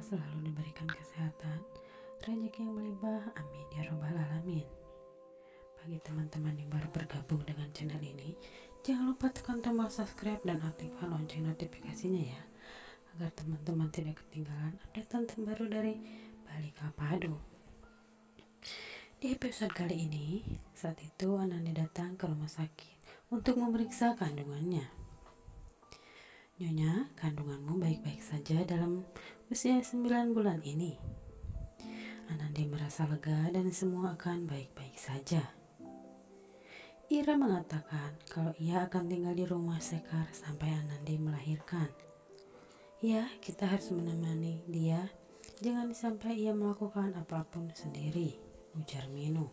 selalu diberikan kesehatan, rezeki yang melimpah, amin ya robbal alamin. Bagi teman-teman yang baru bergabung dengan channel ini, jangan lupa tekan tombol subscribe dan aktifkan lonceng notifikasinya ya, agar teman-teman tidak ketinggalan update terbaru dari Balika Padu. Di episode kali ini, saat itu Anandi datang ke rumah sakit untuk memeriksa kandungannya. Nyonya, kandunganmu baik-baik saja dalam usia 9 bulan ini. Anandi merasa lega dan semua akan baik-baik saja. Ira mengatakan kalau ia akan tinggal di rumah Sekar sampai Anandi melahirkan. Ya, kita harus menemani dia. Jangan sampai ia melakukan apapun sendiri, ujar Minu.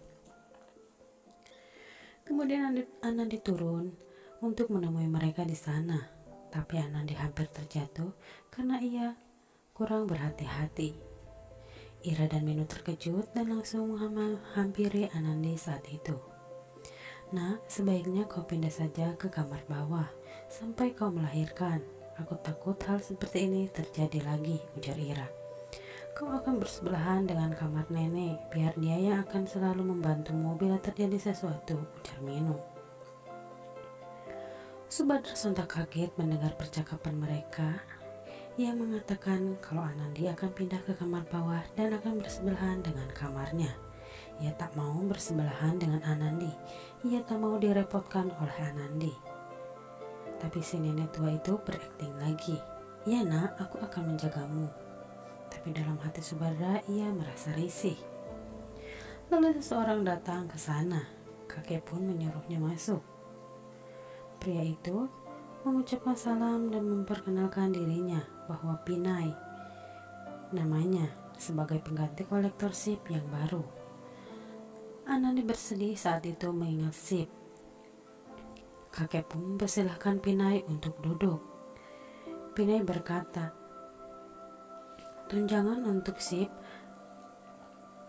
Kemudian Anandi turun untuk menemui mereka di sana. Tapi Anandi hampir terjatuh karena ia kurang berhati-hati. Ira dan Minu terkejut dan langsung menghampiri Anandi saat itu. Nah, sebaiknya kau pindah saja ke kamar bawah sampai kau melahirkan. Aku takut hal seperti ini terjadi lagi, ujar Ira. Kau akan bersebelahan dengan kamar nenek, biar dia yang akan selalu membantumu bila terjadi sesuatu, ujar Minu. Subadra sontak kaget mendengar percakapan mereka. Ia mengatakan kalau Anandi akan pindah ke kamar bawah dan akan bersebelahan dengan kamarnya. Ia tak mau bersebelahan dengan Anandi. Ia tak mau direpotkan oleh Anandi. Tapi si nenek tua itu berakting lagi. Ya nak, aku akan menjagamu. Tapi dalam hati Subadra ia merasa risih. Lalu seseorang datang ke sana. Kakek pun menyuruhnya masuk. Pria itu mengucapkan salam dan memperkenalkan dirinya bahwa Pinai namanya sebagai pengganti kolektor sip yang baru. Anandi bersedih saat itu mengingat sip. Kakek pun mempersilahkan Pinai untuk duduk. Pinai berkata, tunjangan untuk sip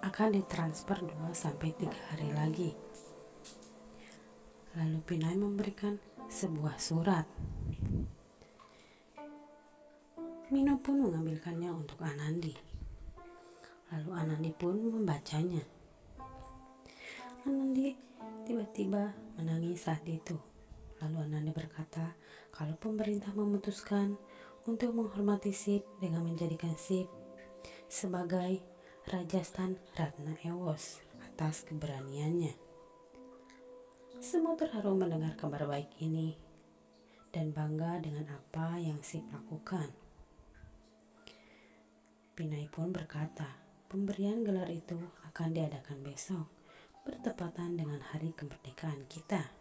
akan ditransfer 2-3 hari lagi. Lalu Pinai memberikan sebuah surat. Minu pun mengambilkannya untuk Anandi. Lalu Anandi pun membacanya. Anandi tiba-tiba menangis saat itu. Lalu Anandi berkata kalau pemerintah memutuskan untuk menghormati Sip dengan menjadikan Sip sebagai Rajasthan Ratna Ewos atas keberaniannya. Semua terharu mendengar kabar baik ini dan bangga dengan apa yang Sip lakukan. Pinai pun berkata, pemberian gelar itu akan diadakan besok, bertepatan dengan hari kemerdekaan kita.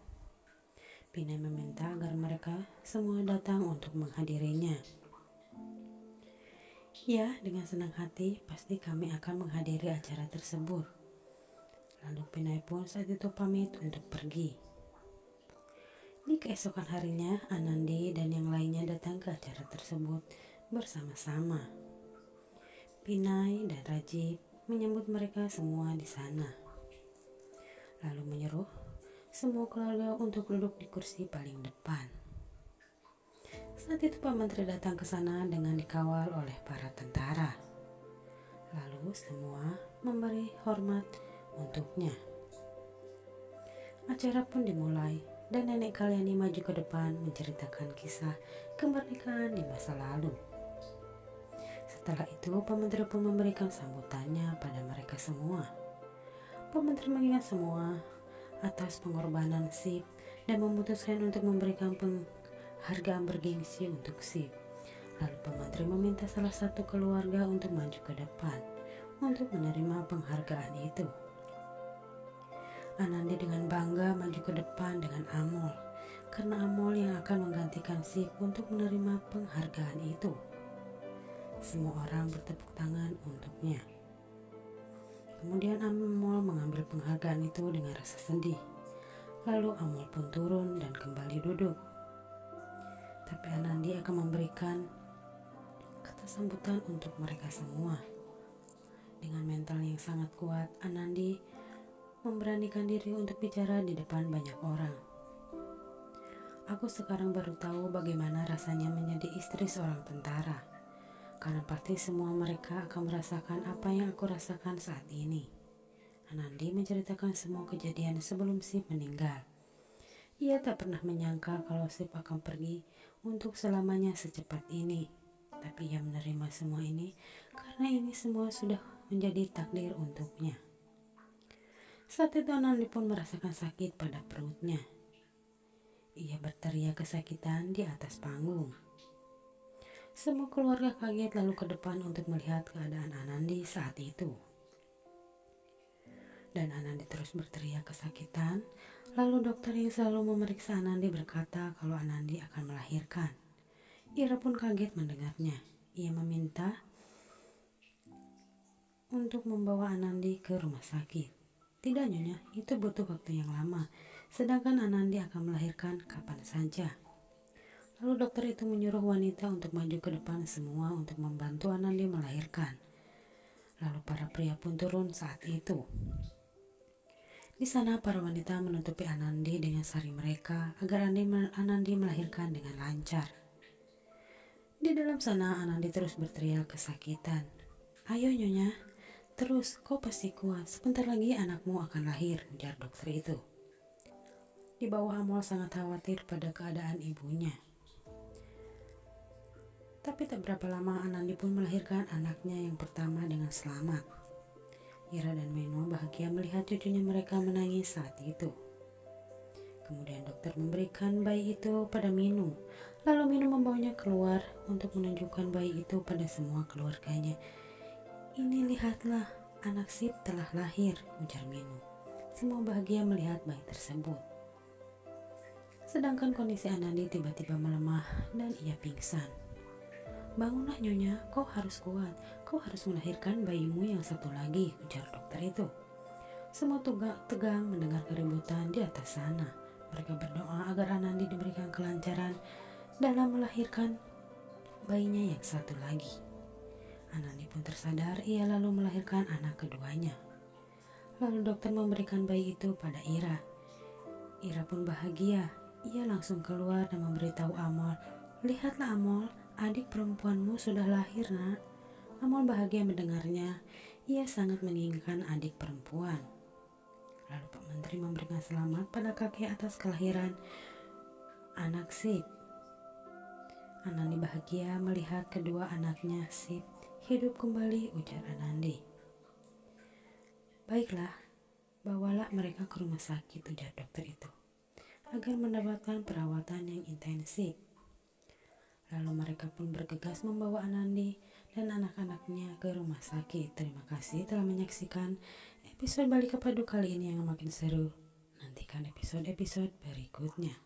Pinai meminta agar mereka semua datang untuk menghadirinya. Ya, dengan senang hati pasti kami akan menghadiri acara tersebut. Lalu Pinai pun saat itu pamit untuk pergi. Di keesokan harinya, Anandi dan yang lainnya datang ke acara tersebut bersama-sama. Pinai dan Rajib menyambut mereka semua di sana. Lalu menyuruh semua keluarga untuk duduk di kursi paling depan. Saat itu Pak Menteri datang ke sana dengan dikawal oleh para tentara. Lalu semua memberi hormat untuknya. Acara pun dimulai dan Nenek Kalyani maju ke depan menceritakan kisah kemerdekaan di masa lalu. Setelah itu Pak Menteri pun memberikan sambutannya pada mereka semua. Pak Menteri mengingat semua atas pengorbanan Sip dan memutuskan untuk memberikan penghargaan bergengsi untuk Sip. Lalu Pak Menteri meminta salah satu keluarga untuk maju ke depan untuk menerima penghargaan itu. Anandi dengan bangga maju ke depan dengan Amol, karena Amol yang akan menggantikan Sip untuk menerima penghargaan itu. Semua orang bertepuk tangan untuknya. Kemudian Amol mengambil penghargaan itu dengan rasa sedih. Lalu Amol pun turun dan kembali duduk. Tapi Anandi akan memberikan kata sambutan untuk mereka semua. Dengan mental yang sangat kuat, Anandi memberanikan diri untuk bicara di depan banyak orang. Aku sekarang baru tahu bagaimana rasanya menjadi istri seorang tentara. karena pasti semua mereka akan merasakan apa yang aku rasakan saat ini. Anandi menceritakan semua kejadian sebelum Sip meninggal. Ia tak pernah menyangka kalau Sip akan pergi untuk selamanya secepat ini. Tapi ia menerima semua ini karena ini semua sudah menjadi takdir untuknya. Saat itu Anandi pun merasakan sakit pada perutnya. Ia berteriak kesakitan di atas panggung. Semua keluarga kaget lalu ke depan untuk melihat keadaan Anandi saat itu. Dan Anandi terus berteriak kesakitan. Lalu dokter yang selalu memeriksa Anandi berkata kalau Anandi akan melahirkan. Ira pun kaget mendengarnya. Ia meminta untuk membawa Anandi ke rumah sakit. Tidak Nyonya, itu butuh waktu yang lama. Sedangkan Anandi akan melahirkan kapan saja. Lalu dokter itu menyuruh wanita untuk maju ke depan semua untuk membantu Anandi melahirkan. Lalu para pria pun turun saat itu. Di sana para wanita menutupi Anandi dengan sari mereka agar Anandi melahirkan dengan lancar. Di dalam sana Anandi terus berteriak kesakitan. Ayo Nyonya, terus kau pasti kuat, sebentar lagi anakmu akan lahir, ujar dokter itu. Di bawah Amol sangat khawatir pada keadaan ibunya. Tapi tak berapa lama Anandi pun melahirkan anaknya yang pertama dengan selamat. Ira dan Meno bahagia melihat cucunya mereka menangis saat itu. Kemudian dokter memberikan bayi itu pada Minu. Lalu Minu membawanya keluar untuk menunjukkan bayi itu pada semua keluarganya. Ini lihatlah, anak Sip telah lahir, ujar Minu. Semua bahagia melihat bayi tersebut. Sedangkan kondisi Anandi tiba-tiba melemah dan ia pingsan. Bangunlah Nyonya, kau harus kuat. Kau harus melahirkan bayimu yang satu lagi, ujar dokter itu. Semua tegang mendengar keributan di atas sana. Mereka berdoa agar Anandi diberikan kelancaran dalam melahirkan bayinya yang satu lagi. Anandi pun tersadar, ia lalu melahirkan anak keduanya. Lalu dokter memberikan bayi itu pada Ira. Ira pun bahagia. Ia langsung keluar dan memberitahu Amol, lihatlah Amol, adik perempuanmu sudah lahir nak. Amol bahagia mendengarnya. Ia sangat menginginkan adik perempuan. Lalu Pak Menteri memberikan selamat pada kakek atas kelahiran anak Sip. Anandi bahagia melihat kedua anaknya Sip hidup kembali, ujar Anandi. Baiklah, bawalah mereka ke rumah sakit, ujar dokter itu, agar mendapatkan perawatan yang intensif. Lalu mereka pun bergegas membawa Anandi dan anak-anaknya ke rumah sakit. Terima kasih telah menyaksikan episode Balika Padu kali ini yang makin seru. Nantikan episode-episode berikutnya.